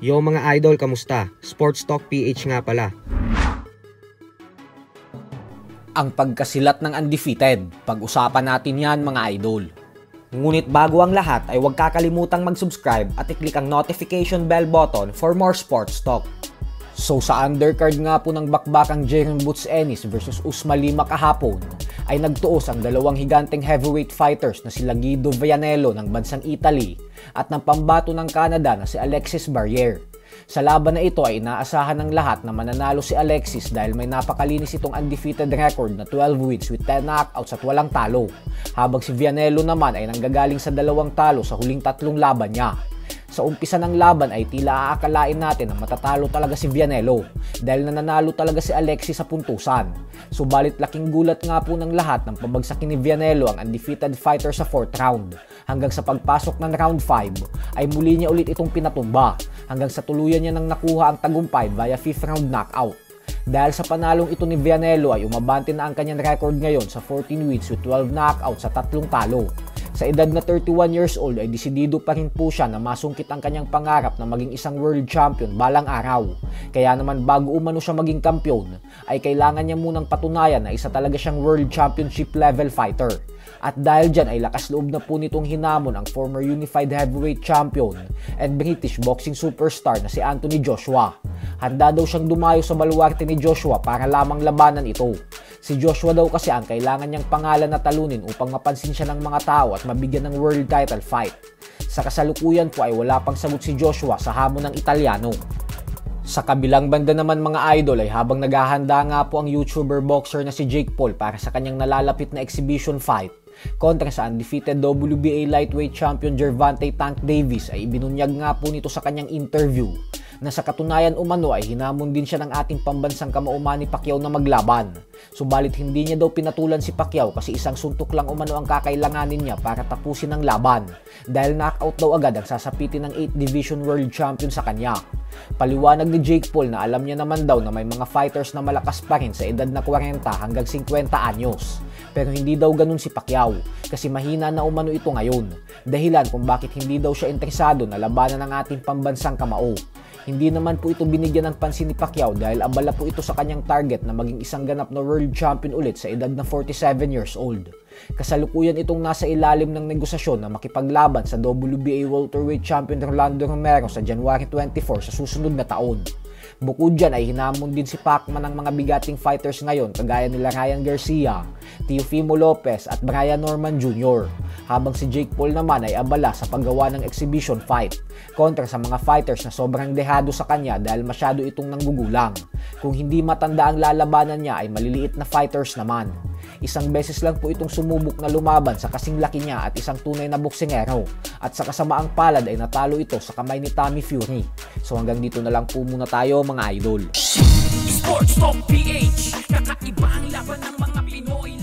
Yo mga idol, kamusta? Sports Talk PH nga pala. Ang pagkasilat ng undefeated, pag-usapan natin yan mga idol. Ngunit bago ang lahat ay huwag kakalimutang mag-subscribe at i-click ang notification bell button for more sports talk. So sa undercard nga po ng bakbakang Jaron Boots Ennis versus Usman Lima kahapon, ay nagtuos ang dalawang higanteng heavyweight fighters na sila Guido Vianello ng bansang Italy at ng pambato ng Canada na si Alexis Barrier. Sa laban na ito ay inaasahan ng lahat na mananalo si Alexis dahil may napakalinis itong undefeated record na 12 wins with 10 knockouts at walang talo, habang si Vianello naman ay nanggagaling sa 2 talo sa huling 3 laban niya. Sa umpisa ng laban ay tila aakalain natin na matatalo talaga si Vianello dahil nananalo talaga si Alexis sa puntusan. Subalit laking gulat nga po ng lahat ng pabagsakin ni Vianello ang undefeated fighter sa 4th round. Hanggang sa pagpasok ng round 5 ay muli niya ulit itong pinatumba hanggang sa tuluyan niya nang nakuha ang tagumpay via 5th round knockout. Dahil sa panalong ito ni Vianello ay umabante na ang kanyang record ngayon sa 14 wins with 12 knockouts sa 3 talo. Sa edad na 31 years old ay desidido pa rin po siya na masungkit ang kanyang pangarap na maging isang world champion balang araw. Kaya naman bago umano siya maging kampiyon ay kailangan niya munang patunayan na isa talaga siyang world championship level fighter. At dahil dyan ay lakas loob na po nitong hinamon ang former unified heavyweight champion and British boxing superstar na si Anthony Joshua. Handa daw siyang dumayo sa baluarte ni Joshua para lamang labanan ito. Si Joshua daw kasi ang kailangan niyang pangalan na talunin upang mapansin siya ng mga tao at mabigyan ng world title fight. Sa kasalukuyan po ay wala pang sagot si Joshua sa hamon ng Italyano. Sa kabilang banda naman mga idol ay habang naghahanda nga po ang YouTuber boxer na si Jake Paul para sa kanyang nalalapit na exhibition fight kontra sa undefeated WBA lightweight champion Gervonta Tank Davis ay ibinunyag nga po nito sa kanyang interview na sa katunayan umano ay hinamon din siya ng ating pambansang kamao Manny Pacquiao na maglaban. Subalit hindi niya daw pinatulan si Pacquiao kasi isang suntok lang umano ang kakailanganin niya para tapusin ang laban dahil knockout daw agad ang sasapitin ng 8th Division World Champion sa kanya. Paliwanag ni Jake Paul na alam niya naman daw na may mga fighters na malakas pa rin sa edad na 40 hanggang 50 anyos. Pero hindi daw ganun si Pacquiao kasi mahina na umano ito ngayon. Dahilan kung bakit hindi daw siya interesado na labanan ng ating pambansang kamao. Hindi naman po ito binigyan ng pansin ni Pacquiao dahil abala po ito sa kanyang target na maging isang ganap na world champion ulit sa edad na 47 years old. Kasalukuyan itong nasa ilalim ng negosasyon na makipaglaban sa WBA welterweight champion Rolando Romero sa January 24 sa susunod na taon. Bukod dyan ay hinamon din si Pacman ng mga bigating fighters ngayon kagaya nila Ryan Garcia, Teofimo Lopez at Brian Norman Jr. Habang si Jake Paul naman ay abala sa paggawa ng exhibition fight kontra sa mga fighters na sobrang dehado sa kanya dahil masyado itong nanggugulang. Kung hindi matanda ang lalabanan niya ay maliliit na fighters naman. Isang beses lang po itong sumubok na lumaban sa kasing laki niya at isang tunay na boksingero at sa kasamaang palad ay natalo ito sa kamay ni Tommy Fury. So hanggang dito na lang po muna tayo mga idol. Sports Talk PH, kakaiba ang laban ng mga Pinoy.